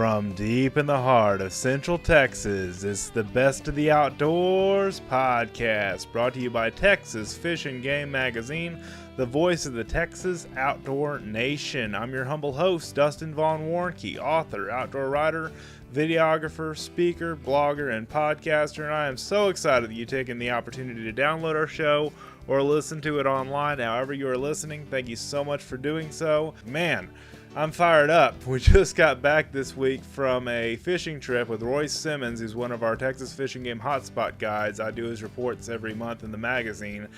From deep in the heart of Central Texas, it's the Best of the Outdoors podcast, brought to you by Texas Fish and Game Magazine, the voice of the Texas outdoor nation. I'm your humble host, Dustin Von Warnke, author, outdoor writer, videographer, speaker, blogger, and podcaster, and I am so excited that you've taken the opportunity to download our show or listen to it online. However you are listening, thank you so much for doing so. Man, I'm fired up. We just got back this week from a fishing trip with Royce Simmons, who's one of our Texas Fishing Game hotspot guides. I do his reports every month in the magazine.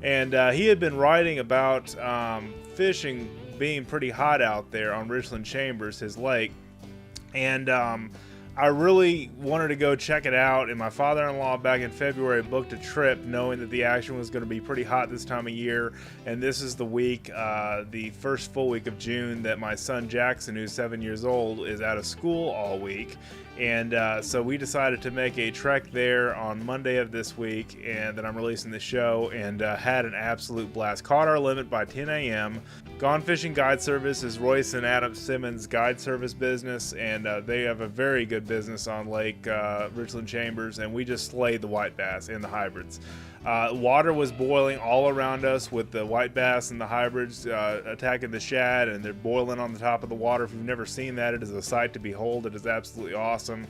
And he had been writing about fishing being pretty hot out there on Richland Chambers, his lake. And I really wanted to go check it out, and my father-in-law back in February booked a trip knowing that the action was going to be pretty hot this time of year, and this is the week, the first full week of June, that my son Jackson, who's 7 years old, is out of school all week. And so we decided to make a trek there on Monday of this week, and then I'm releasing the show, and had an absolute blast. Caught our limit by 10 a.m. Gone Fishing Guide Service is Royce and Adam Simmons' guide service business, and they have a very good business on Lake Richland Chambers, and we just slayed the white bass and the hybrids. Water was boiling all around us with the white bass and the hybrids attacking the shad, and they're boiling on the top of the water. If you've never seen that, it is a sight to behold. It is absolutely awesome,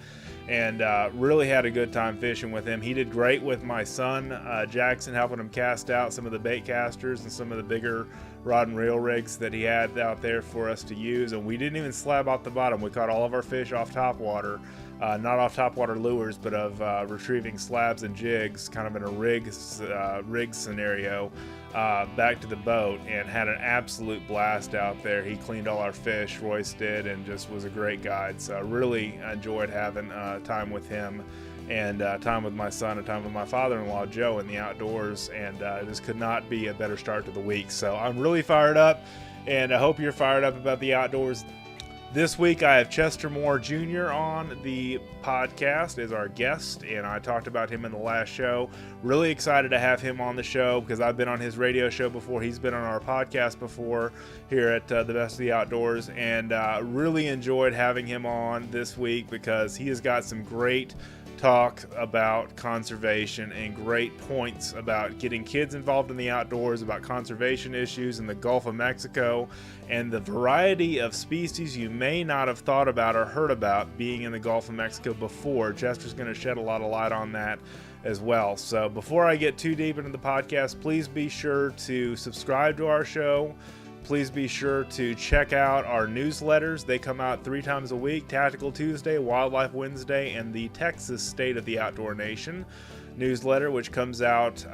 and really had a good time fishing with him. He did great with my son Jackson, helping him cast out some of the bait casters and some of the bigger rod and reel rigs that he had out there for us to use, and we didn't even slab off the bottom. We caught all of our fish off top water. Not off topwater lures, but of retrieving slabs and jigs, kind of in a rig scenario, back to the boat, and had an absolute blast out there. He cleaned all our fish, Royce did, and just was a great guide. So I really enjoyed having time with him, and time with my son, and time with my father-in-law, Joe, in the outdoors, and this could not be a better start to the week. So I'm really fired up, and I hope you're fired up about the outdoors. This week I have Chester Moore Jr. on the podcast as our guest, and I talked about him in the last show. Really excited to have him on the show because I've been on his radio show before. He's been on our podcast before here at the Best of the Outdoors, and really enjoyed having him on this week because he has got some great talk about conservation and great points about getting kids involved in the outdoors, about conservation issues in the Gulf of Mexico, and the variety of species you may not have thought about or heard about being in the Gulf of Mexico before. Chester's going to shed a lot of light on that as well. So before I get too deep into the podcast, please be sure to subscribe to our show. Please be sure to check out our newsletters. They come out 3 times a week: Tactical Tuesday, Wildlife Wednesday, and the Texas State of the Outdoor Nation newsletter, which comes out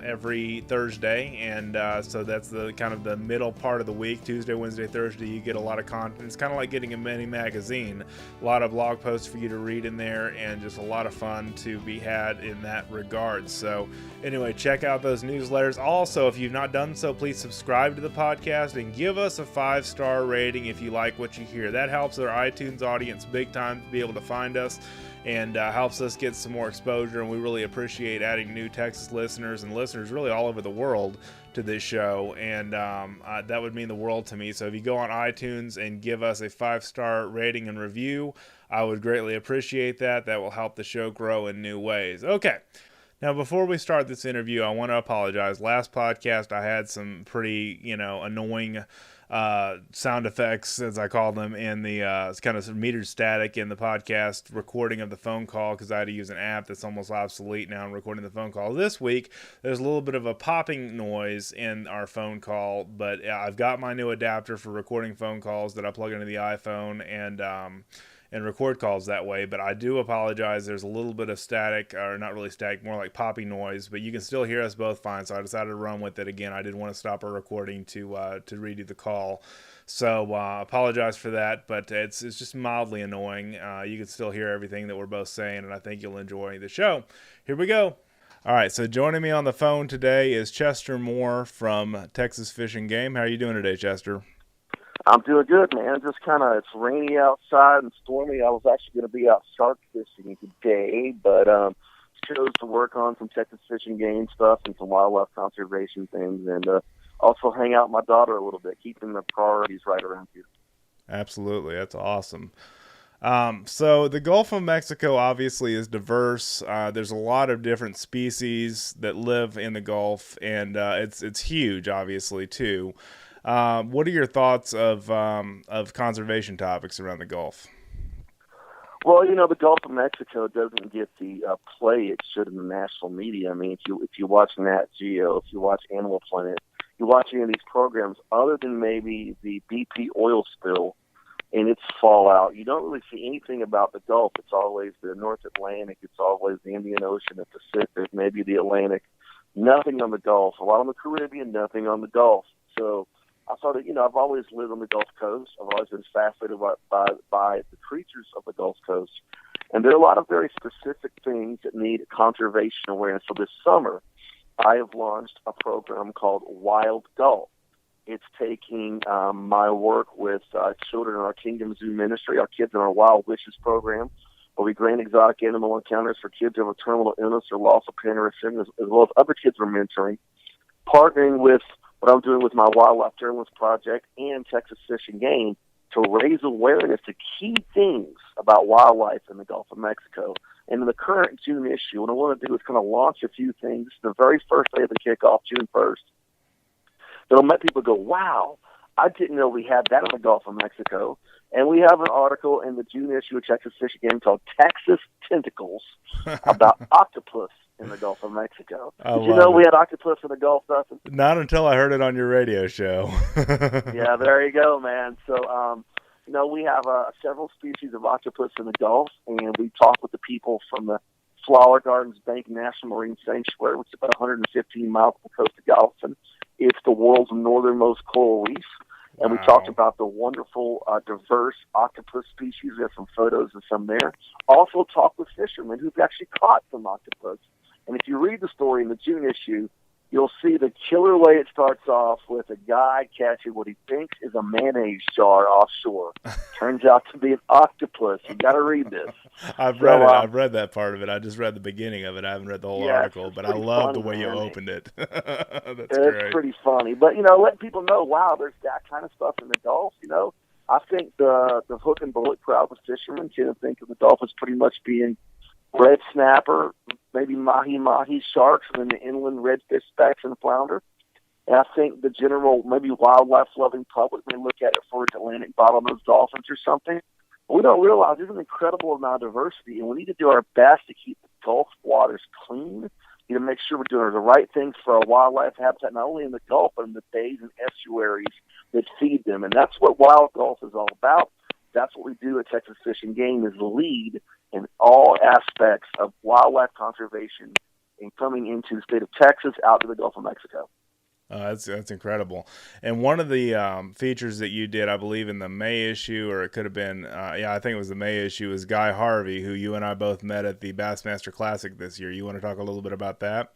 every Thursday. And so that's the kind of the middle part of the week. Tuesday, Wednesday, Thursday, you get a lot of content. It's kind of like getting a mini magazine. A lot of blog posts for you to read in there, and just a lot of fun to be had in that regard. So anyway, check out those newsletters. Also, if you've not done so, please subscribe to the podcast and give us a 5-star rating if you like what you hear. That helps our iTunes audience big time to be able to find us, and helps us get some more exposure, and we really appreciate adding new Texas listeners and listeners really all over the world to this show, and that would mean the world to me. So if you go on iTunes and give us a 5-star rating and review, I would greatly appreciate that. That will help the show grow in new ways. Okay. Now, before we start this interview, I want to apologize. Last podcast, I had some pretty, annoying sound effects, as I call them, in the kind of metered static in the podcast recording of the phone call, because I had to use an app that's almost obsolete now in recording the phone call. This week, there's a little bit of a popping noise in our phone call, but I've got my new adapter for recording phone calls that I plug into the iPhone, and record calls that way. But I do apologize. There's a little bit of static, or not really static, more like poppy noise, but you can still hear us both fine. So I decided to run with it again. I didn't want to stop our recording to redo the call. So apologize for that, but it's just mildly annoying. You can still hear everything that we're both saying, and I think you'll enjoy the show. Here we go. All right, so joining me on the phone today is Chester Moore from Texas Fish and Game. How are you doing today, Chester? I'm doing good, man. Just it's rainy outside and stormy. I was actually going to be out shark fishing today, but chose to work on some Texas Fish and Game stuff and some wildlife conservation things, and also hang out with my daughter a little bit, keeping the priorities right around here. Absolutely. That's awesome. So the Gulf of Mexico obviously is diverse. There's a lot of different species that live in the Gulf, and it's huge, obviously too. What are your thoughts of conservation topics around the Gulf? Well, the Gulf of Mexico doesn't get the play it should in the national media. I mean, if you watch Nat Geo, if you watch Animal Planet, you watch any of these programs, other than maybe the BP oil spill and its fallout, you don't really see anything about the Gulf. It's always the North Atlantic. It's always the Indian Ocean, the Pacific, maybe the Atlantic. Nothing on the Gulf. A lot on the Caribbean, nothing on the Gulf. So I thought that, I've always lived on the Gulf Coast. I've always been fascinated by the creatures of the Gulf Coast. And there are a lot of very specific things that need conservation awareness. So this summer, I have launched a program called Wild Gulf. It's taking my work with children in our Kingdom Zoo ministry, our Kids in Our Wild Wishes program, where we grant exotic animal encounters for kids who have a terminal illness or loss of parent or sibling, as well as other kids we're mentoring, partnering with what I'm doing with my Wildlife Journalist Project and Texas Fish and Game to raise awareness to key things about wildlife in the Gulf of Mexico. And in the current June issue, what I want to do is kind of launch a few things. The very first day of the kickoff, June 1st, that'll make people go, wow, I didn't know we had that in the Gulf of Mexico. And we have an article in the June issue of Texas Fish and Game called Texas Tentacles about octopus in the Gulf of Mexico. Did you know we had octopus in the Gulf, Dustin? Not until I heard it on your radio show. Yeah, there you go, man. So, we have several species of octopus in the Gulf, and we talk with the people from the Flower Gardens Bank National Marine Sanctuary, which is about 115 miles from the coast of Galveston. It's the world's northernmost coral reef. And we talked about the wonderful, diverse octopus species. We have some photos of some there. Also talked with fishermen who've actually caught some octopus. And if you read the story in the June issue, you'll see the killer way it starts off with a guy catching what he thinks is a mayonnaise jar offshore. Turns out to be an octopus. You got to read this. I've read it. I've read that part of it. I just read the beginning of it. I haven't read the whole article, but I love the way you opened it. That's great. It's pretty funny. But, let people know, wow, there's that kind of stuff in the Gulf. I think the hook and bullet crowd of fishermen tend to think of the Gulf as pretty much being red snapper, maybe mahi-mahi sharks, and then the inland redfish specks and flounder. And I think the general, maybe wildlife-loving public may look at it for Atlantic bottlenose dolphins or something. But we don't realize there's an incredible amount of diversity, and we need to do our best to keep the Gulf waters clean. We need to make sure we're doing the right things for our wildlife habitat, not only in the Gulf, but in the bays and estuaries that feed them. And that's what Wild Gulf is all about. That's what we do at Texas Fish and Game, is lead in all aspects of wildlife conservation and coming into the state of Texas out to the Gulf of Mexico. That's incredible. And one of the features that you did, I believe, in the May issue, or it could have been, I think it was the May issue, is Guy Harvey, who you and I both met at the Bassmaster Classic this year. You want to talk a little bit about that?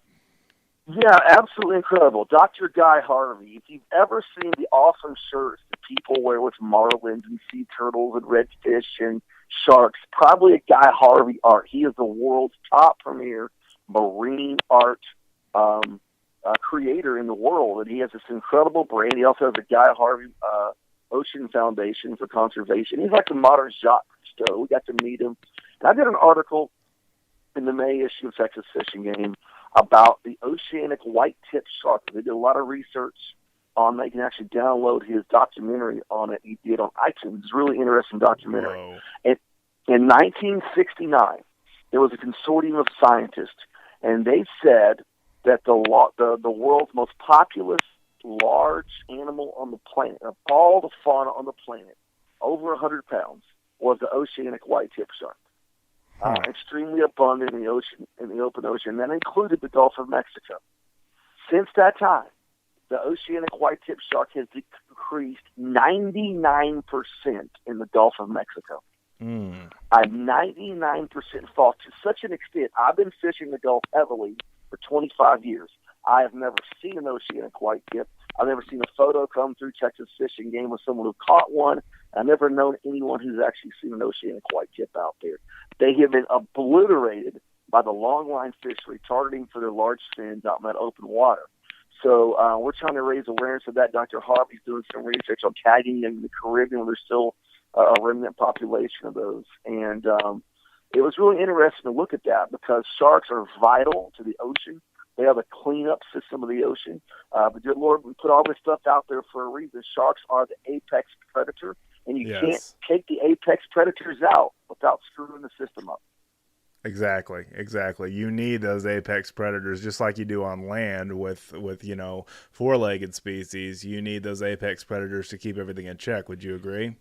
Yeah, absolutely incredible. Dr. Guy Harvey, if you've ever seen the awesome shirts that people wear with marlins and sea turtles and redfish and sharks, probably a Guy Harvey art. He is the world's top premier marine art creator in the world, and he has this incredible brand. He also has a Guy Harvey Ocean Foundation for Conservation. He's like the modern Jacques Cousteau. We got to meet him. And I did an article in the May issue of Texas Fish and Game about the oceanic white-tip shark. They did a lot of research on that. You can actually download his documentary on it. He did on iTunes. It's a really interesting documentary. Whoa. And in 1969, there was a consortium of scientists, and they said that the world's most populous large animal on the planet, of all the fauna on the planet, over 100 pounds, was the oceanic white-tip shark. Extremely abundant in the ocean, in the open ocean. That included the Gulf of Mexico. Since that time, the oceanic white-tip shark has decreased 99% in the Gulf of Mexico. A 99% fall, to such an extent. I've been fishing the Gulf heavily for 25 years. I have never seen an oceanic white-tip. I've never seen a photo come through Texas Fish and Game with someone who caught one. I've never known anyone who's actually seen an oceanic white-tip out there. They have been obliterated by the longline fishery, targeting for their large fins out in that open water. So we're trying to raise awareness of that. Dr. Harvey's doing some research on tagging in the Caribbean, where there's still a remnant population of those. And it was really interesting to look at that because sharks are vital to the ocean. They have a cleanup system of the ocean. But dear Lord, we put all this stuff out there for a reason. Sharks are the apex predator, and you can't take the apex predators out without screwing the system up. Exactly. You need those apex predators, just like you do on land with four-legged species. You need those apex predators to keep everything in check. Would you agree?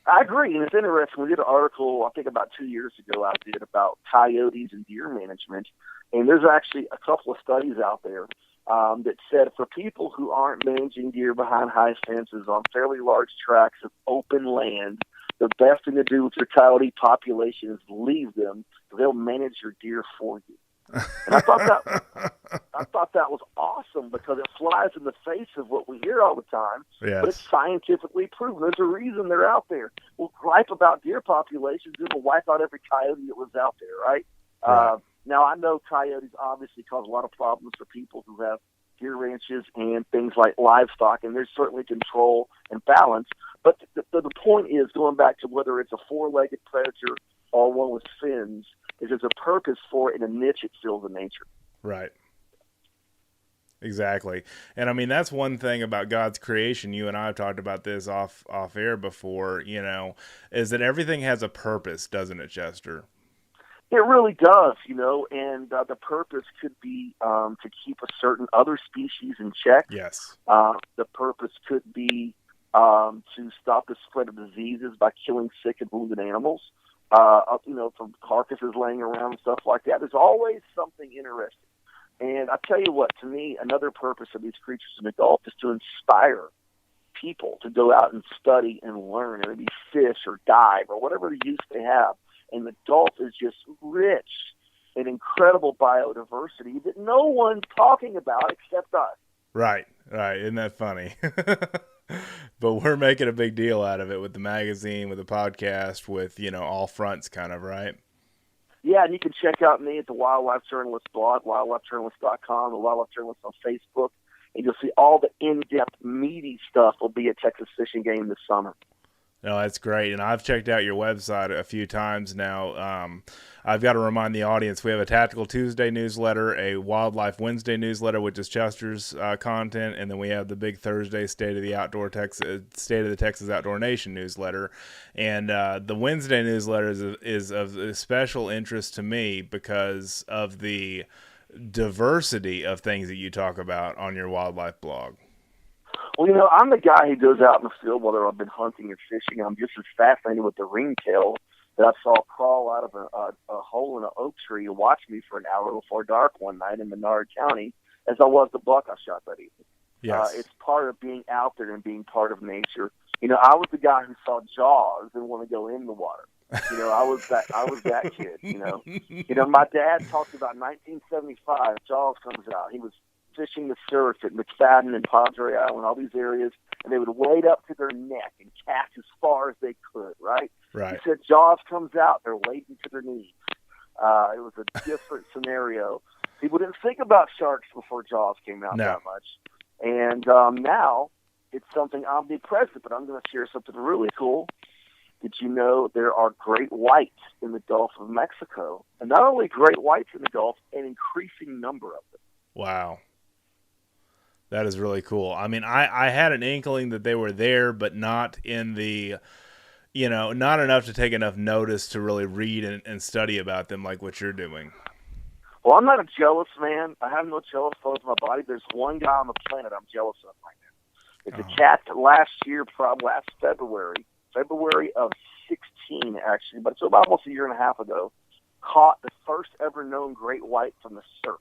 I agree, and it's interesting. We did an article, I think about 2 years ago, I did about coyotes and deer management, and there's actually a couple of studies out there that said for people who aren't managing deer behind high fences on fairly large tracts of open land, the best thing to do with your coyote population is leave them, so they'll manage your deer for you. And I thought that was awesome because it flies in the face of what we hear all the time. Yes. But it's scientifically proven. There's a reason they're out there. We'll gripe about deer populations, and we'll wipe out every coyote that was out there, right? Now, I know coyotes obviously cause a lot of problems for people who have deer ranches and things like livestock, and there's certainly control and balance. But the point is, going back to whether it's a four-legged predator or one with fins, is there's a purpose for it and a niche it fills in nature. Right. Exactly. And I mean, that's one thing about God's creation. You and I have talked about this off air before, is that everything has a purpose, doesn't it, Chester? It really does, and the purpose could be to keep a certain other species in check. Yes. The purpose could be to stop the spread of diseases by killing sick and wounded animals, from carcasses laying around and stuff like that. There's always something interesting. And I tell you what, to me, another purpose of these creatures in the Gulf is to inspire people to go out and study and learn, and maybe fish or dive or whatever the use they have. And the Gulf is just rich in incredible biodiversity that no one's talking about except us. Right. Isn't that funny? But we're making a big deal out of it with the magazine, with the podcast, with, all fronts kind of, right? Yeah, and you can check out me at the Wildlife Journalist blog, wildlifejournalist.com, the Wildlife Journalist on Facebook, and you'll see all the in-depth, meaty stuff will be at Texas Fishing Game this summer. No, that's great. And I've checked out your website a few times now. I've got to remind the audience, we have a Tactical Tuesday newsletter, a Wildlife Wednesday newsletter, which is Chester's content, and then we have the big Thursday State of the Texas Outdoor Nation newsletter. And the Wednesday newsletter is of special interest to me because of the diversity of things that you talk about on your wildlife blog. Well, I'm the guy who goes out in the field, whether I've been hunting or fishing. I'm just as fascinated with the ringtail that I saw crawl out of a hole in an oak tree and watch me for an hour before dark one night in Menard County as I was the buck I shot that evening. Yes. It's part of being out there and being part of nature. I was the guy who saw Jaws and wanted to go in the water. I was that kid. My dad talked about 1975. Jaws comes out. He was fishing the surf at McFadden and Padre Island, all these areas, and they would wade up to their neck and cast as far as they could, right? Right. He said Jaws comes out, they're wading to their knees. It was a different scenario. People didn't think about sharks before Jaws came out that much. And now it's something omnipresent, but I'm going to share something really cool. Did you know there are great whites in the Gulf of Mexico? And not only great whites in the Gulf, an increasing number of them. Wow. That is really cool. I mean, I had an inkling that they were there, but not in the, not enough to take enough notice to really read and study about them like what you're doing. Well, I'm not a jealous man. I have no jealous thoughts in my body. There's one guy on the planet I'm jealous of right now. It's a cat that last February of 16, actually, but it's about almost a year and a half ago, caught the first ever known great white from the surf.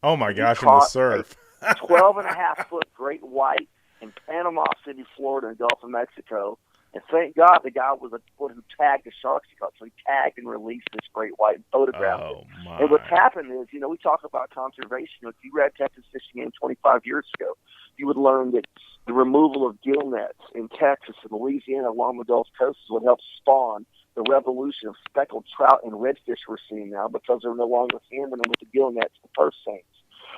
Oh, my gosh, in the surf. 12.5-foot great white in Panama City, Florida, and Gulf of Mexico. And thank God the guy was who tagged the sharks he caught. So he tagged and released this great white and photographed it. My. And what's happened is, we talk about conservation. If you read Texas Fishing Game 25 years ago, you would learn that the removal of gill nets in Texas and Louisiana along the Gulf Coast is what helped spawn the revolution of speckled trout and redfish we're seeing now because they're no longer hammering them with the gill nets, the purse seines.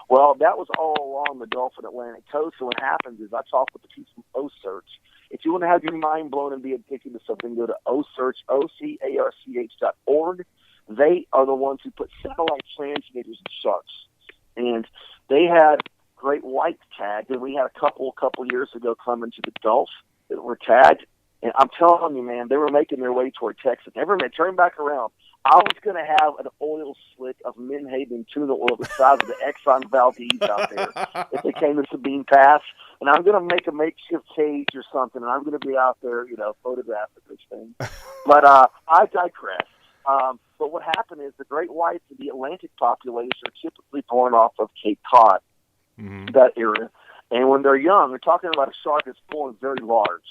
Well, that was all along the Gulf and Atlantic coast. So what happens is I talked with the people from OSearch, If you want to have your mind blown and be addicted to something, go to ocarch.org. They are the ones who put satellite transmitters in sharks. And they had great whites tagged, and we had a couple years ago come into the Gulf that were tagged. And I'm telling you, man, they were making their way toward Texas. Never mind, turn back around. I was going to have an oil slick of Menhaden tuna oil the size of the Exxon Valdez out there if they came to Sabine Pass. And I'm going to make a makeshift cage or something, and I'm going to be out there, photographing this thing. But I digress. But what happened is the great whites of the Atlantic population are typically born off of Cape Cod, that area. And when they're young, they're talking about a shark that's born very large,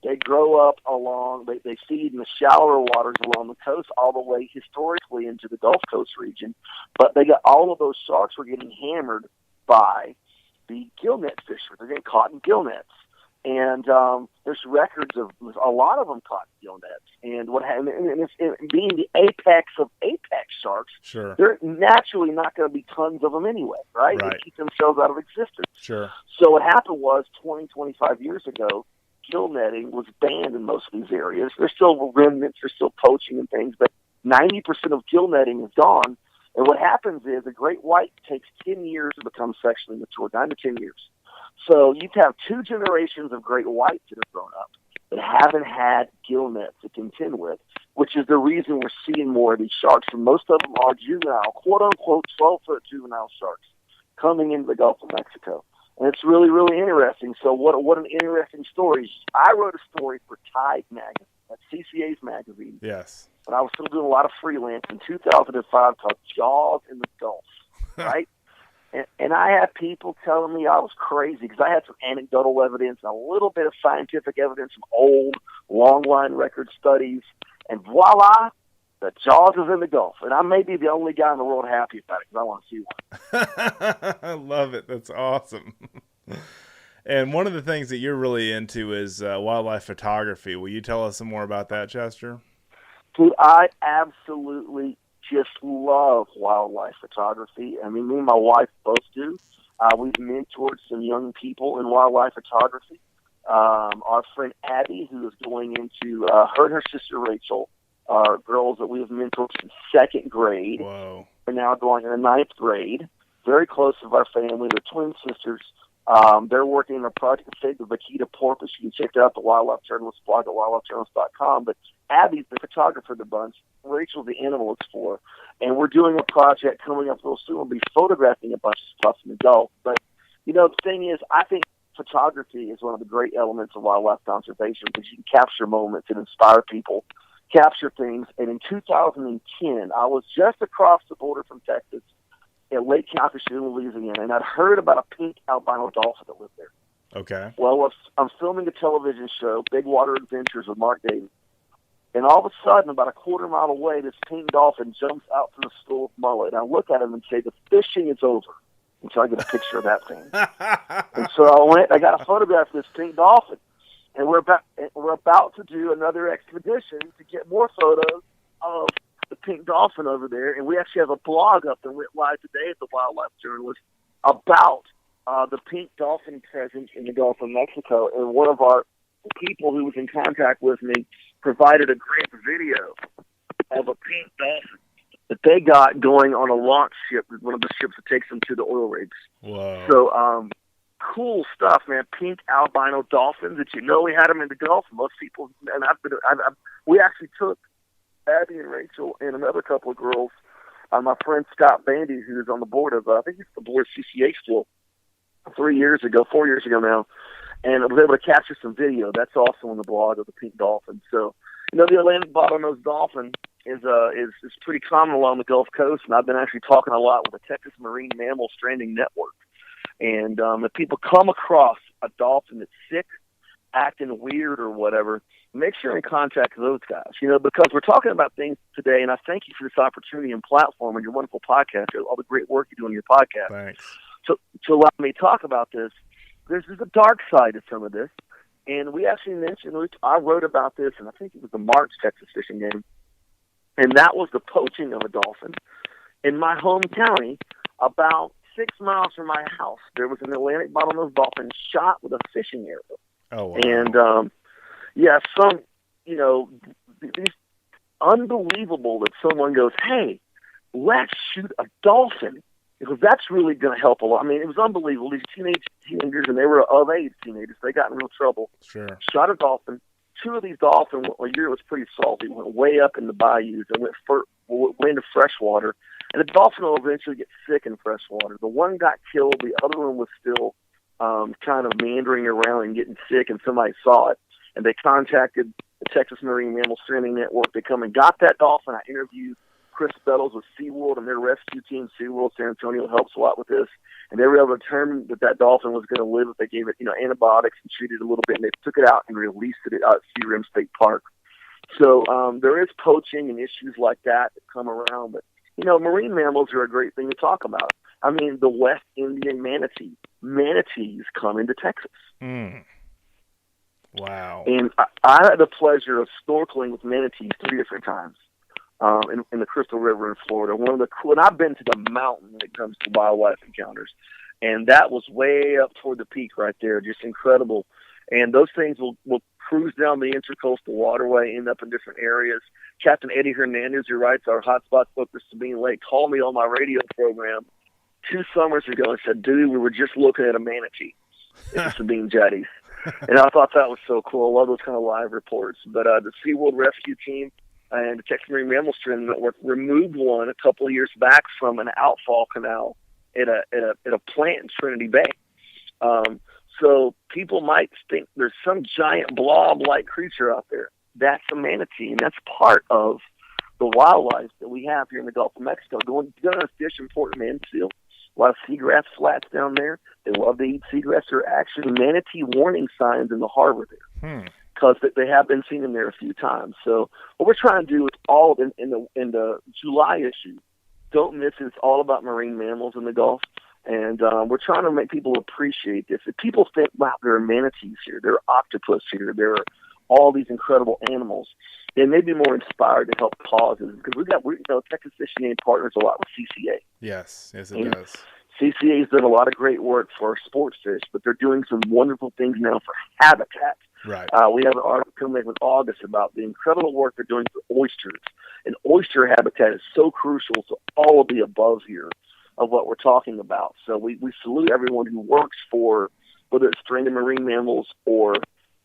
They grow up they feed in the shallower waters along the coast all the way historically into the Gulf Coast region. But all of those sharks were getting hammered by the gillnet fishermen. They're getting caught in gillnets. And there's records of a lot of them caught in gillnets. And what happened, and being the apex of apex sharks, sure, they're naturally not going to be tons of them anyway, right? They keep themselves out of existence. Sure. So what happened was 25 years ago, gill netting was banned in most of these areas. There's still remnants, there's still poaching and things, but 90% of gill netting is gone. And what happens is a great white takes 10 years to become sexually mature, 9 to 10 years. So you have 2 generations of great whites that have grown up that haven't had gill nets to contend with, which is the reason we're seeing more of these sharks. And most of them are juvenile, quote-unquote 12-foot juvenile sharks coming into the Gulf of Mexico. And it's really, really interesting. So what an interesting story. I wrote a story for Tide magazine, that's CCA's magazine. Yes. But I was still doing a lot of freelance in 2005 called Jaws in the Gulf, right? And I had people telling me I was crazy because I had some anecdotal evidence and a little bit of scientific evidence from old long-line record studies. And voila, the Jaws is in the Gulf. And I may be the only guy in the world happy about it because I want to see one. I love it. That's awesome. And one of the things that you're really into is wildlife photography. Will you tell us some more about that, Chester? Dude, I absolutely just love wildlife photography. I mean, me and my wife both do. We've mentored some young people in wildlife photography. Our friend Abby, who is going into, her and her sister Rachel are girls that we have mentored since 2nd grade. Whoa. They're now going in the 9th grade. Very close to our family. They're twin sisters. They're working on a project to save the vaquita porpoise. You can check it out at the Wildlife Journalist blog at wildlifejournalist.com. But Abby's the photographer of the bunch. Rachel's the animal explorer. And we're doing a project coming up real soon. We'll be photographing a bunch of stuff in the Gulf. But, the thing is, I think photography is one of the great elements of wildlife conservation because you can capture moments and inspire people, capture things. And in 2010, I was just across the border from Texas at Lake Calcasieu, Louisiana, and I'd heard about a pink albino dolphin that lived there. Okay. Well, I'm filming a television show, Big Water Adventures with Mark Dayton, and all of a sudden, about a quarter mile away, this pink dolphin jumps out from the school of mullet, and I look at him and say, the fishing is over, until I get a picture of that thing. And so I got a photograph of this pink dolphin, and we're about to do another expedition to get more photos of the pink dolphin over there, and we actually have a blog up that went live today at the Wildlife Journalist about the pink dolphin presence in the Gulf of Mexico. And one of our people who was in contact with me provided a great video of a pink dolphin that they got going on a launch ship, one of the ships that takes them to the oil rigs. Whoa. So cool stuff, man. Pink albino dolphins that we had them in the Gulf. Most people, and we actually took Abby and Rachel and another couple of girls, my friend Scott Bandy, who's on the board of, I think he's the board of CCA still, 4 years ago now, and I was able to capture some video. That's also on the blog of the pink dolphin. So, the Atlantic bottlenose dolphin is pretty common along the Gulf Coast, and I've been actually talking a lot with the Texas Marine Mammal Stranding Network. And if people come across a dolphin that's sick, acting weird or whatever, make sure you're in contact with those guys, because we're talking about things today, and I thank you for this opportunity and platform and your wonderful podcast, all the great work you do on your podcast. Thanks. To allow me to talk about this, there's a dark side to some of this, and we actually mentioned, I wrote about this, and I think it was the March Texas fishing game, and that was the poaching of a dolphin. In my home county, about 6 miles from my house, there was an Atlantic bottlenose dolphin shot with a fishing arrow. Oh, wow. And, some, these unbelievable that someone goes, hey, let's shoot a dolphin, because that's really going to help a lot. I mean, it was unbelievable. These teenagers, and they were of age teenagers, they got in real trouble. Sure. Shot a dolphin. Two of these dolphins, a year was pretty salty, went way up in the bayous and went into freshwater. And the dolphin will eventually get sick in freshwater. The one got killed. The other one was still kind of meandering around and getting sick, and somebody saw it. And they contacted the Texas Marine Mammal Stranding Network. They come and got that dolphin. I interviewed Chris Bellows with SeaWorld and their rescue team. SeaWorld San Antonio helps a lot with this. And they were able to determine that dolphin was going to live if they gave it, antibiotics and treated it a little bit. And they took it out and released it out at Sea Rim State Park. So there is poaching and issues like that come around. But, marine mammals are a great thing to talk about. I mean, the West Indian manatee. Manatees come into Texas. Mm. Wow. And I had the pleasure of snorkeling with manatees 3 different times in the Crystal River in Florida. And I've been to the mountain when it comes to wildlife encounters. And that was way up toward the peak right there, just incredible. And those things will cruise down the Intercoastal Waterway, end up in different areas. Captain Eddie Hernandez, who writes our Hotspot book for Sabine Lake, called me on my radio program 2 summers ago and said, dude, we were just looking at a manatee at the Sabine Jetties. And I thought that was so cool. I love those kind of live reports. But the SeaWorld Rescue Team and the Texas Marine Mammal Stranding Network removed one a couple of years back from an outfall canal at a plant in Trinity Bay. So people might think there's some giant blob-like creature out there. That's a manatee, and that's part of the wildlife that we have here in the Gulf of Mexico. Going to fish in Port Mansfield. A lot of seagrass flats down there. They love to eat seagrass. There are actually manatee warning signs in the harbor there because they have been seen in there a few times. So what we're trying to do is all in the July issue. Don't miss it. It's all about marine mammals in the Gulf. And we're trying to make people appreciate this. If people think, wow, there are manatees here, there are octopus here, there are all these incredible animals, they may be more inspired to help causes. Because Texas Fishing Game partners a lot with CCA. Yes, it does. CCA's done a lot of great work for sports fish, but they're doing some wonderful things now for habitat. Right. We have an article coming in August about the incredible work they're doing for oysters. And oyster habitat is so crucial to all of the above here of what we're talking about. So we salute everyone who works for, whether it's stranded marine mammals or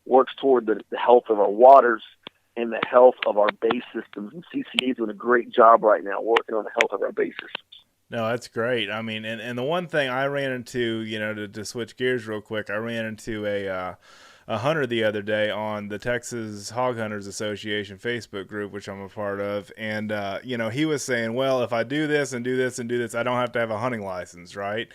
works toward the health of our waters and the health of our bay systems. And CCA is doing a great job right now working on the health of our bay systems. No, that's great. I mean, and the one thing I ran into, to switch gears real quick, I ran into a hunter the other day on the Texas Hog Hunters Association Facebook group, which I'm a part of. And, he was saying, well, if I do this and do this and do this, I don't have to have a hunting license, right?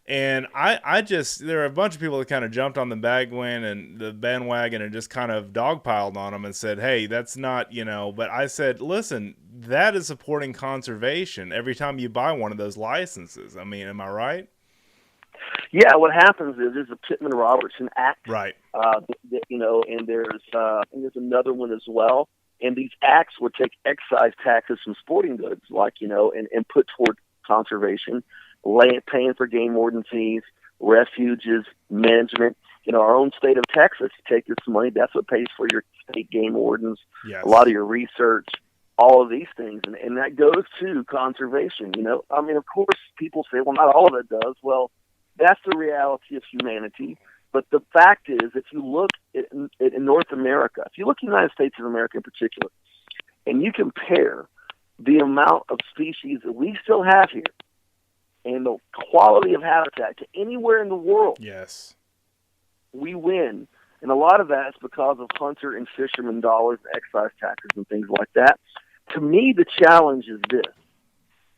And there are a bunch of people that kind of jumped on the bandwagon and just kind of dogpiled on them and said, hey, that's not, but I said, listen, that is supporting conservation every time you buy one of those licenses. I mean, am I right? Yeah, what happens is there's a Pittman-Robertson Act, right? And there's another one as well. And these acts would take excise taxes from sporting goods, and put toward conservation, paying for game warden fees, refuges, management. Our own state of Texas, you take this money, that's what pays for your state game wardens, yes. A lot of your research, all of these things, and that goes to conservation. I mean, of course, people say, well, not all of it does. Well, that's the reality of humanity. But the fact is, if you look in North America, if you look at the United States of America in particular, and you compare the amount of species that we still have here and the quality of habitat to anywhere in the world, yes, we win. And a lot of that is because of hunter and fisherman dollars and excise taxes and things like that. To me, the challenge is this.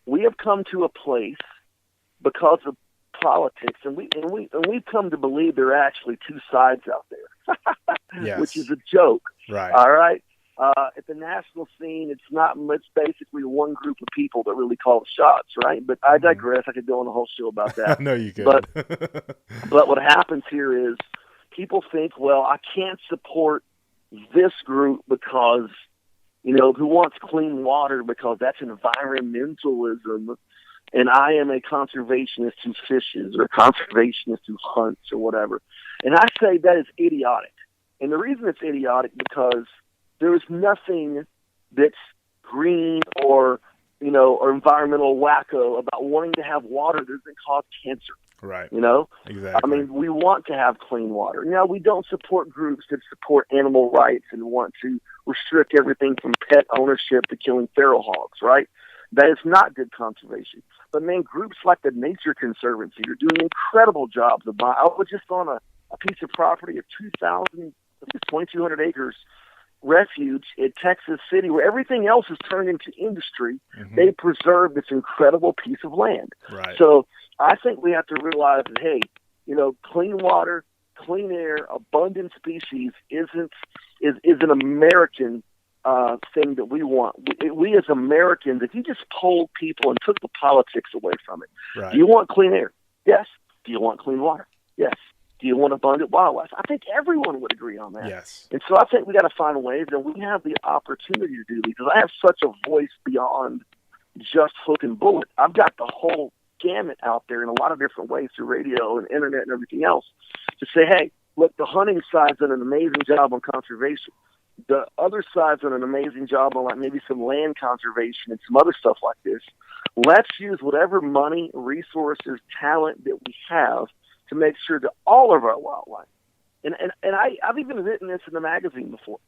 We have come to a place because of politics, and we've come to believe there are actually two sides out there, yes. which is a joke. Right. All right. At the national scene, it's basically one group of people that really call the shots, right? But I digress. I could go on a whole show about that. No, you could. But what happens here is people think, well, I can't support this group because, who wants clean water because that's environmentalism, and I am a conservationist who fishes or a conservationist who hunts or whatever. And I say that is idiotic. And the reason it's idiotic because there is nothing that's green or environmental wacko about wanting to have water that doesn't cause cancer. Right. Exactly. I mean, we want to have clean water. Now, we don't support groups that support animal rights and want to restrict everything from pet ownership to killing feral hogs, right? That is not good conservation. But, man, groups like the Nature Conservancy are doing incredible jobs. I was just on a piece of property of 2,200 acres refuge in Texas City where everything else is turned into industry. Mm-hmm. They preserve this incredible piece of land. Right. So I think we have to realize that, hey, clean water, clean air, abundant species is an American thing that we want. We as Americans, if you just polled people and took the politics away from it, right. Do you want clean air? Yes. Do you want clean water? Yes. Do you want abundant wildlife? I think everyone would agree on that. Yes. And so I think we got to find ways, and we have the opportunity to do these. Because I have such a voice beyond just hook and bullet. I've got the whole gamut out there in a lot of different ways through radio and internet and everything else to say, hey, look, the hunting side's done an amazing job on conservation. The other side's done an amazing job on maybe some land conservation and some other stuff like this. Let's use whatever money, resources, talent that we have to make sure that all of our wildlife, and I've even written this in the magazine before.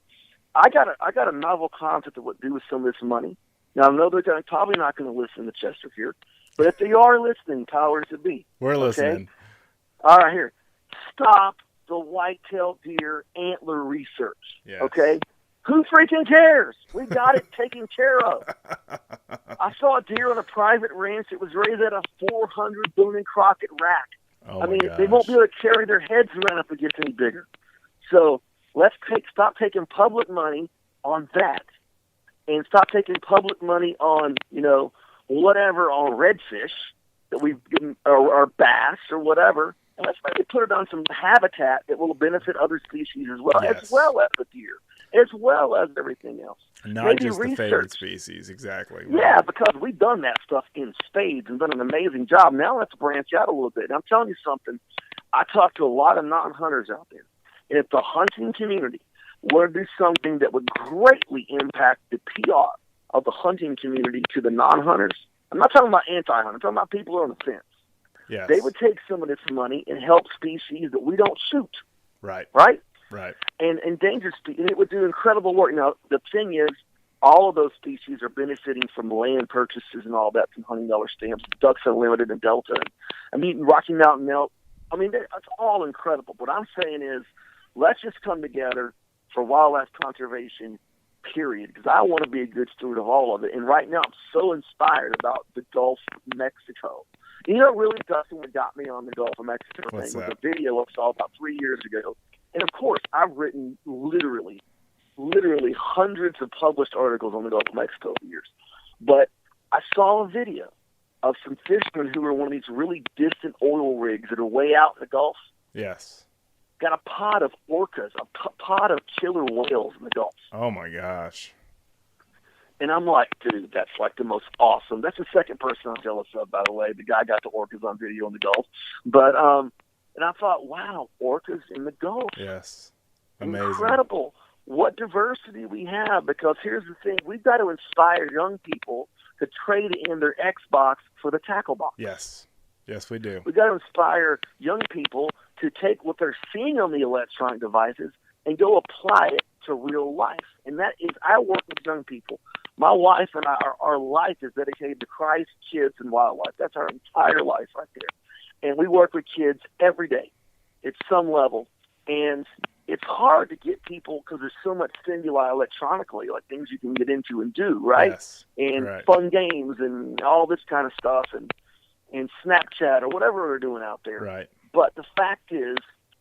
I got a novel concept of what to do with some of this money. Now I know they're probably not going to listen to Chester here, but if they are listening, powers to be. We're listening. All right, here. Stop the white-tailed deer antler research. Yes. Okay? Who freaking cares? We got it taken care of. I saw a deer on a private ranch that was raised at a 400 Boone and Crockett rack. Oh I mean, gosh. They won't be able to carry their heads around if it gets any bigger. So let's stop taking public money on that, and stop taking public money on whatever on redfish that we've given or bass or whatever, and let's maybe put it on some habitat that will benefit other species as well, yes. as well as the deer, as well as everything else. Not maybe just research. The favorite species, exactly. Right. Yeah, because we've done that stuff in spades and done an amazing job. Now let's branch out a little bit. And I'm telling you something, I talk to a lot of non-hunters out there. And if the hunting community were to do something that would greatly impact the PR of the hunting community to the non-hunters, I'm not talking about anti-hunters, I'm talking about people who are on the fence. Yes. They would take some of this money and help species that we don't shoot. Right. Right? Right. And endangered species, and it would do incredible work. Now, the thing is, all of those species are benefiting from land purchases and all that from hunting dollar stamps, Ducks Unlimited and Delta. I mean, Rocky Mountain Elk. I mean, it's all incredible. What I'm saying is, let's just come together for wildlife conservation, period, because I want to be a good steward of all of it. And right now, I'm so inspired about the Gulf of Mexico. You know, really, Dustin, what got me on the Gulf of Mexico What's thing was that? a video I saw about 3 years ago. And, of course, I've written literally hundreds of published articles on the Gulf of Mexico over the years. But I saw a video of some fishermen who were on one of these really distant oil rigs that are way out in the Gulf. Yes. Got a pod of orcas, a pod of killer whales in the Gulf. Oh, my gosh. And I'm like, dude, that's like the most awesome. That's the second person I'm jealous of, by the way. The guy got the orcas on video in the Gulf. But, and I thought, wow, orcas in the Gulf. Yes. Amazing. Incredible. What diversity we have, because here's the thing. We've got to inspire young people to trade in their Xbox for the tackle box. Yes. Yes, we do. We've got to inspire young people to take what they're seeing on the electronic devices and go apply it to real life. And that is, I work with young people. My wife and I, our life is dedicated to Christ, kids, and wildlife. That's our entire life right there. And we work with kids every day at some level. And it's hard to get people because there's so much stimuli electronically, like things you can get into and do, right? Yes. And right. Fun games and all this kind of stuff and Snapchat or whatever we're doing out there. Right. But the fact is,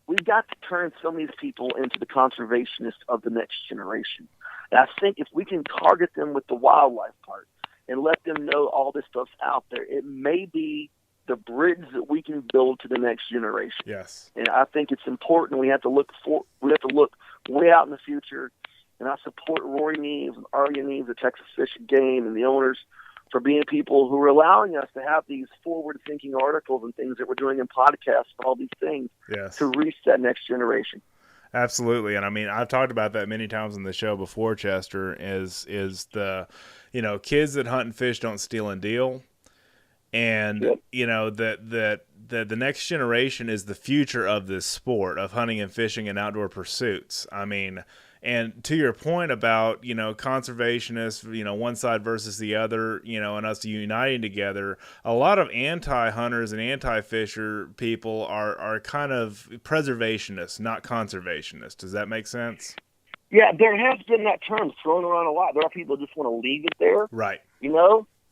we've got to turn some of these people into the conservationists of the next generation. And I think if we can target them with the wildlife part and let them know all this stuff's out there, it may be the bridge that we can build to the next generation. Yes. And I think it's important. We have to look way out in the future. And I support Rory Neves and Arya Neves, the Texas Fish and Game, and the owners for being people who are allowing us to have these forward-thinking articles and things that we're doing in podcasts and all these things to reach that next generation. Absolutely. And I mean, I've talked about that many times on the show before, Chester, is the, kids that hunt and fish don't steal and deal. And, that the next generation is the future of this sport of hunting and fishing and outdoor pursuits. I mean, and to your point about, conservationists, one side versus the other, and us uniting together, a lot of anti-hunters and anti-fisher people are kind of preservationists, not conservationists. Does that make sense? Yeah, there has been that term thrown around a lot. There are people who just want to leave it there. Right.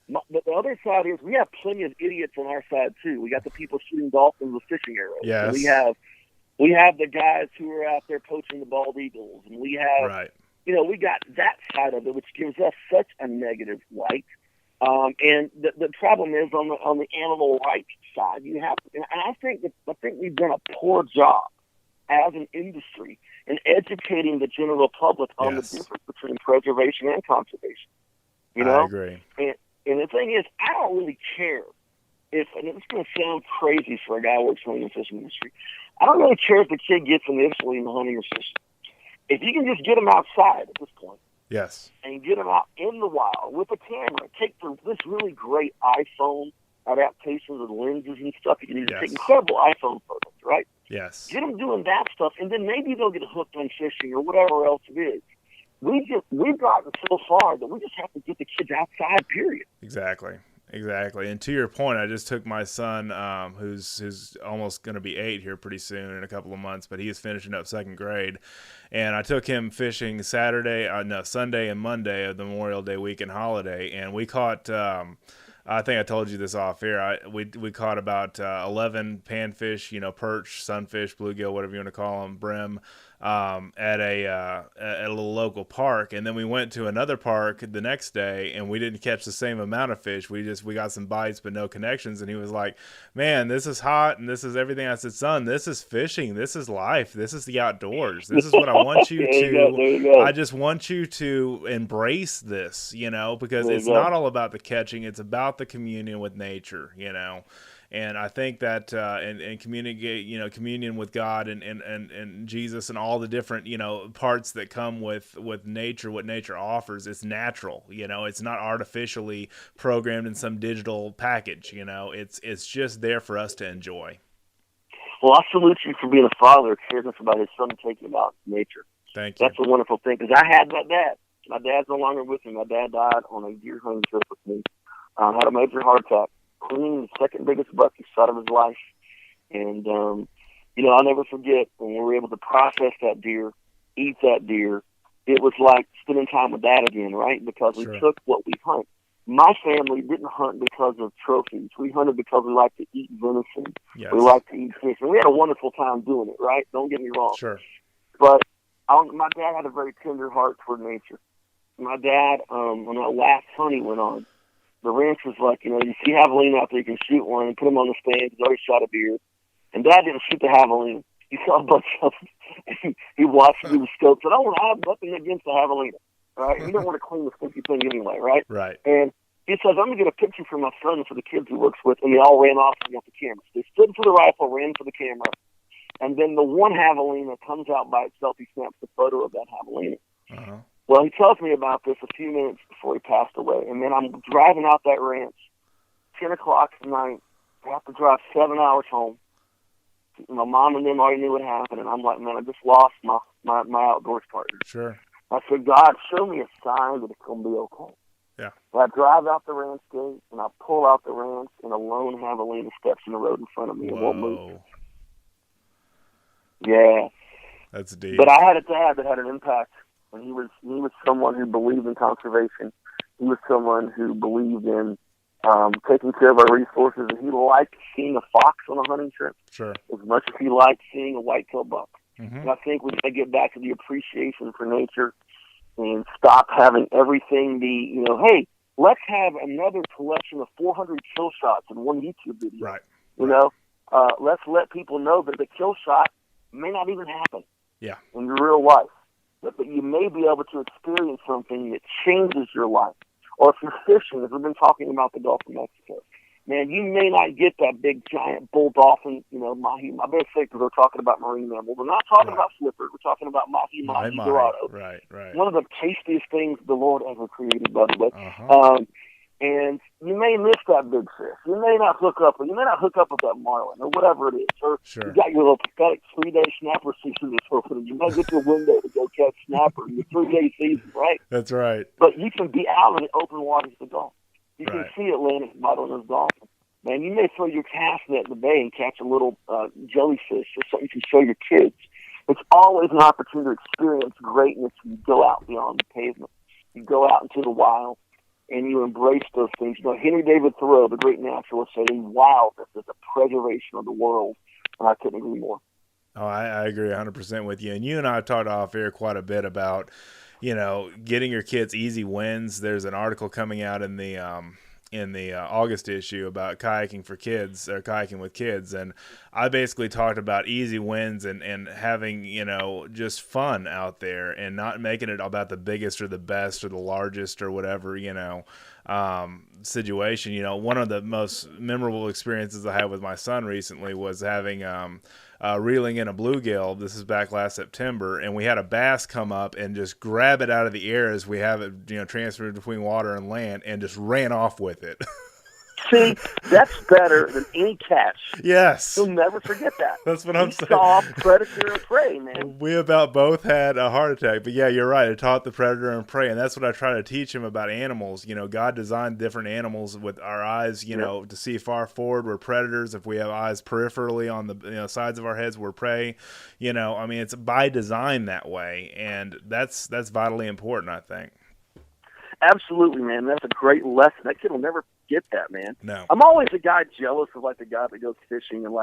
But the other side is we have plenty of idiots on our side, too. We got the people shooting dolphins with fishing arrows. Yes. And we have the guys who are out there poaching the bald eagles, and we have, we got that side of it, which gives us such a negative light. And the problem is on the animal rights side, you have, and I think we've done a poor job as an industry in educating the general public on the difference between preservation and conservation. I agree. And the thing is, I don't really care and it's going to sound crazy for a guy who works in the fishing industry. I don't really care if the kid gets initially in the hunting or fishing. If you can just get them outside at this point. Yes. And get them out in the wild with a camera. Take this really great iPhone adaptations with lenses and stuff. You can use take incredible iPhone photos, right? Yes. Get them doing that stuff, and then maybe they'll get hooked on fishing or whatever else it is. We've gotten so far that we just have to get the kids outside, period. Exactly. And to your point, I just took my son, who's almost going to be 8 here pretty soon in a couple of months, but he's finishing up 2nd grade. And I took him fishing Sunday and Monday of the Memorial Day weekend holiday. And we caught, I think I told you this off air. We caught about 11 panfish, perch, sunfish, bluegill, whatever you want to call them, brim, at a little local park. And then we went to another park the next day, and we didn't catch the same amount of fish. We got some bites but no connections. And he was like, "Man, this is hot and this is everything." I said, "Son, this is fishing. This is life. This is the outdoors. This is what I want you to. There you go. I just want you to embrace this, because it's not all about the catching. It's about the communion with nature, And I think that and communicate, communion with God and Jesus and all the different, parts that come with nature, what nature offers, it's natural, it's not artificially programmed in some digital package, it's just there for us to enjoy. Well, I salute you for being a father, caring about his son, taking about nature. Thank you. That's a wonderful thing, because I had that dad. My dad's no longer with me. My dad died on a deer hunting trip with me. Had a major heart attack. Clean, the second biggest buck he shot of his life. And, I'll never forget when we were able to process that deer, eat that deer. It was like spending time with Dad again, right? Because we took what we hunt. My family didn't hunt because of trophies. We hunted because we like to eat venison. Yes. We like to eat fish. And we had a wonderful time doing it, right? Don't get me wrong. Sure. But my dad had a very tender heart toward nature. My dad, when that last hunt he went on, the ranch was like, you see javelina out there, you can shoot one and put them on the stand. He's already shot a deer. And Dad didn't shoot the javelina. He saw a bunch of them. He watched it with the scope. Said, I have nothing against the javelina. Right? He didn't want to clean the stinky thing anyway, right? Right. And he says, I'm going to get a picture for my son and for the kids he works with. And they all ran off and got the cameras. They stood for the rifle, ran for the camera. And then the one javelina comes out by itself. He snaps a photo of that javelina. Uh-huh. Well, he tells me about this a few minutes before he passed away. And then I'm driving out that ranch, 10 o'clock at night. I have to drive 7 hours home. My mom and them already knew what happened. And I'm like, man, I just lost my outdoors partner. Sure. I said, God, show me a sign that it's going to be okay. Yeah. So I drive out the ranch gate, and I pull out the ranch, and a lone javelina steps in the road in front of me and won't move. Yeah. That's deep. But I had a dad that had an impact. And he was someone who believed in conservation. He was someone who believed in taking care of our resources. And he liked seeing a fox on a hunting trip as much as he liked seeing a white-tailed buck. Mm-hmm. And I think we got to get back to the appreciation for nature and stop having everything be, hey, let's have another collection of 400 kill shots in one YouTube video. Right. Let's let people know that the kill shot may not even happen in your real life. But you may be able to experience something that changes your life. Or if you're fishing, as we've been talking about the Gulf of Mexico, man, you may not get that big, giant bull dolphin, mahi. I better say, because we're talking about marine mammals. We're not talking about flippers. We're talking about mahi, dorado. Right. One of the tastiest things the Lord ever created, by the way. And you may miss that big fish. You may not hook up with that marlin or whatever it is. Or you got your little pathetic 3-day snapper season that's opening. You might get your window to go catch snapper in your 3-day season, right? That's right. But you can be out in the open waters of the Gulf. You can see Atlantic bottlenose dolphins. Man, you may throw your cast net in the bay and catch a little jellyfish or something you can show your kids. It's always an opportunity to experience greatness when you go out beyond the pavement. You go out into the wild, and you embrace those things. Henry David Thoreau, the great naturalist, said, wildness is the preservation of the world. And I couldn't agree more. Oh, I agree 100% with you. And you and I talked off air quite a bit about, getting your kids easy wins. There's an article coming out in the August issue about kayaking for kids, or kayaking with kids. And I basically talked about easy wins and having, just fun out there and not making it about the biggest or the best or the largest or whatever, situation. One of the most memorable experiences I had with my son recently was having, reeling in a bluegill. This is back last September, and we had a bass come up and just grab it out of the air as we have it, transferred between water and land, and just ran off with it. See, that's better than any catch. Yes. You'll never forget that. That's what I'm saying. Saw predator and prey, man. We about both had a heart attack. But yeah, you're right. It taught the predator and prey. And that's what I try to teach him about animals. God designed different animals with our eyes, to see far forward. We're predators. If we have eyes peripherally on the sides of our heads, we're prey. It's by design that way. And that's vitally important, I think. Absolutely, man. That's a great lesson. That kid will never get that, man. No. I'm always a guy jealous of the guy that goes fishing and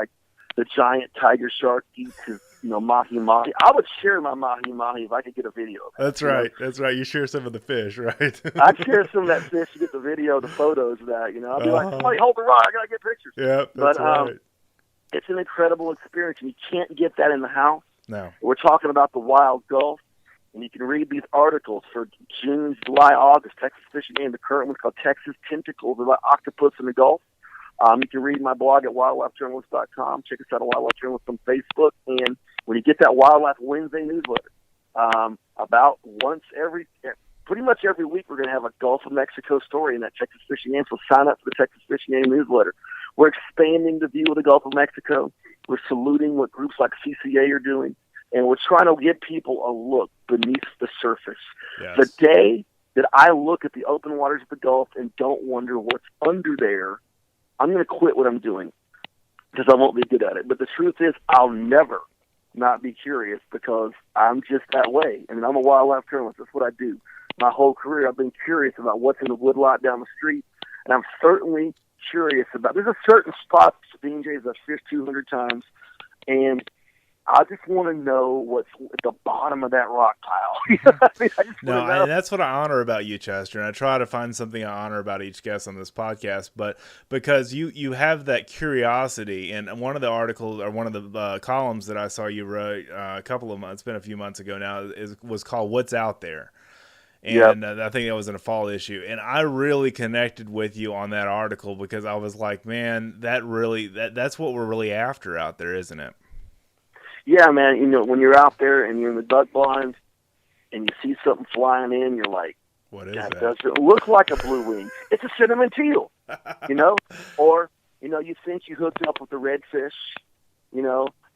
the giant tiger shark eats his mahi. I would share my mahi if I could get a video of that. That's right. That's right. You share some of the fish, right? I'd share some of that fish to get the video, the photos of that. I'd be like, somebody hold the rod. I gotta get pictures. Yeah, that's right. It's an incredible experience, and you can't get that in the house. No. We're talking about the wild Gulf. And you can read these articles for June, July, August, Texas Fishing Game. The current one's called Texas Tentacles, about octopus in the Gulf. You can read my blog at wildlifejournalist.com. Check us out at Wildlife Journalist on Facebook. And when you get that Wildlife Wednesday newsletter, pretty much every week, we're going to have a Gulf of Mexico story in that Texas Fishing Game. So sign up for the Texas Fishing Game newsletter. We're expanding the view of the Gulf of Mexico. We're saluting what groups like CCA are doing. And we're trying to give people a look beneath the surface. Yes. The day that I look at the open waters of the Gulf and don't wonder what's under there, I'm going to quit what I'm doing because I won't be good at it. But the truth is, I'll never not be curious because I'm just that way. I mean, I'm a wildlife journalist. That's what I do. My whole career, I've been curious about what's in the woodlot down the street. And I'm certainly curious about, there's a certain spot, Sabine J's I've fished 200 times, and I just want to know what's at the bottom of that rock pile. And that's what I honor about you, Chester. And I try to find something I honor about each guest on this podcast. But because you have that curiosity, and one of the articles or one of the columns that I saw you wrote a couple of months, it's been a few months ago now, was called "What's Out There." And I think that was in a fall issue. And I really connected with you on that article because I was like, man, that's what we're really after out there, isn't it? Yeah, man, when you're out there and you're in the duck blinds and you see something flying in, you're like, what is that? Does it look like a blue wing? It's a cinnamon teal, Or, you think you hooked up with the redfish,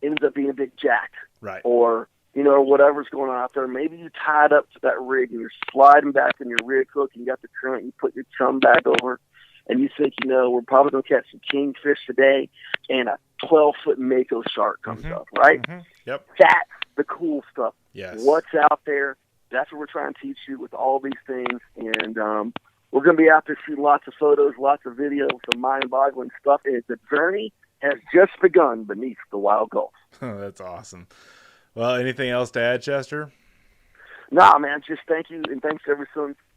ends up being a big jack. Right. Or, whatever's going on out there. Maybe you tied up to that rig and you're sliding back in your rig hook and you got the current, you put your chum back over, and you think, we're probably going to catch some kingfish today, and a 12-foot mako shark comes up, right? Mm-hmm. Yep. That's the cool stuff. Yes. What's out there, that's what we're trying to teach you with all these things. And we're going to be out there shooting lots of photos, lots of videos, some mind-boggling stuff. And the journey has just begun beneath the wild Gulf. That's awesome. Well, anything else to add, Chester? Nah, man, just thank you, and thanks to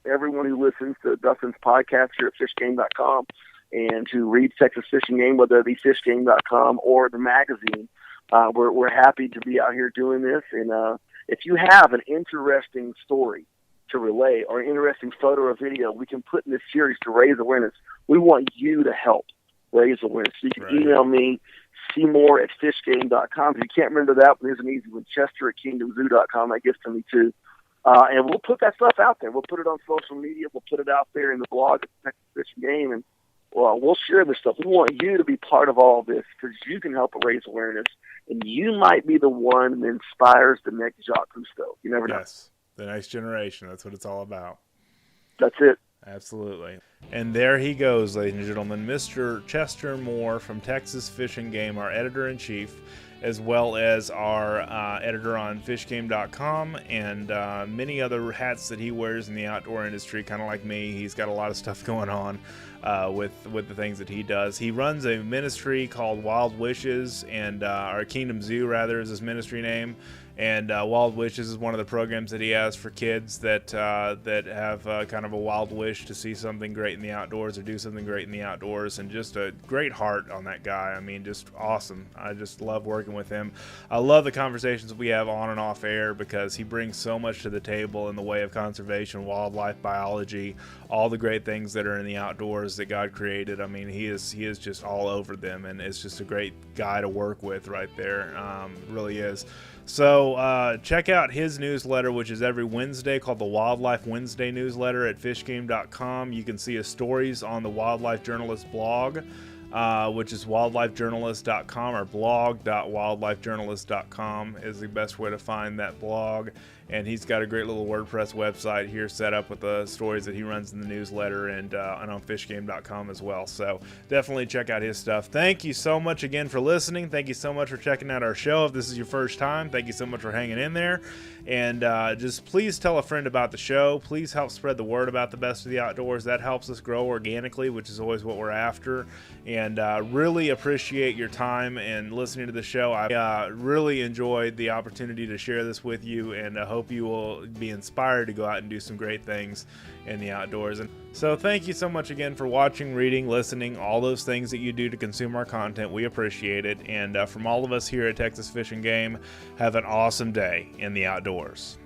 everyone who listens to Dustin's podcast here at fishgame.com and to read Texas Fishing Game, whether it be fishgame.com or the magazine. We're happy to be out here doing this. And if you have an interesting story to relay or an interesting photo or video we can put in this series to raise awareness, we want you to help raise awareness. So you can email me, Seymour@fishgame.com. If you can't remember that one, here's an easy one, Chester@kingdomzoo.com. That gets to me too. And we'll put that stuff out there. We'll put it on social media. We'll put it out there in the blog at Texas Fish and Game, and we'll share this stuff. We want you to be part of all this because you can help raise awareness, and you might be the one that inspires the next Jacques Cousteau. You never know. Yes, the next generation. That's what it's all about. That's it. Absolutely. And there he goes, ladies and gentlemen, Mr. Chester Moore from Texas Fish and Game, our editor-in-chief, as well as our editor on fishgame.com, and many other hats that he wears in the outdoor industry, kind of like me. He's got a lot of stuff going on with the things that he does. He runs a ministry called Wild Wishes, and or Kingdom Zoo, rather, is his ministry name. And Wild Wishes is one of the programs that he has for kids that have kind of a wild wish to see something great in the outdoors or do something great in the outdoors. And just a great heart on that guy. I mean, just awesome. I just love working with him. I love the conversations we have on and off air because he brings so much to the table in the way of conservation, wildlife, biology, all the great things that are in the outdoors that God created. I mean, he is just all over them, and it's just a great guy to work with right there. Really is. So check out his newsletter, which is every Wednesday, called the Wildlife Wednesday newsletter at fishgame.com. You can see his stories on the Wildlife Journalist blog, which is wildlifejournalist.com, or blog.wildlifejournalist.com is the best way to find that blog. And he's got a great little WordPress website here set up with the stories that he runs in the newsletter, and on fishgame.com as well. So definitely check out his stuff. Thank you so much again for listening. Thank you so much for checking out our show. If this is your first time, thank you so much for hanging in there. And just please tell a friend about the show. Please help spread the word about the best of the outdoors. That helps us grow organically, which is always what we're after. And really appreciate your time and listening to the show. I really enjoyed the opportunity to share this with you, and I hope you will be inspired to go out and do some great things in the outdoors. And so thank you so much again for watching, reading, listening, all those things that you do to consume our content. We appreciate it. And from all of us here at Texas Fish and Game, have an awesome day in the outdoors.